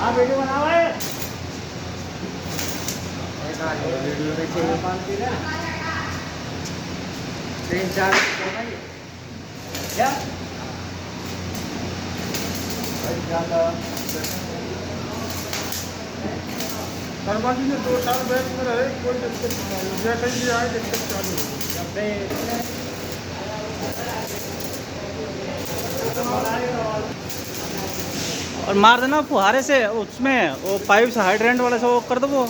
हाँ वीडियो बनाओ है। वीडियो में चाहिए 3-4 क्या बर्बादी में 2 साल बैंक में रहे, कोई दिक्कत नहीं आई। जैसे ही आए दिक्कत चालू हो गई। जब से और मार देना फुहारे से, उसमें वो पाइप से हाइड्रेंट वाले से वो कर दो वो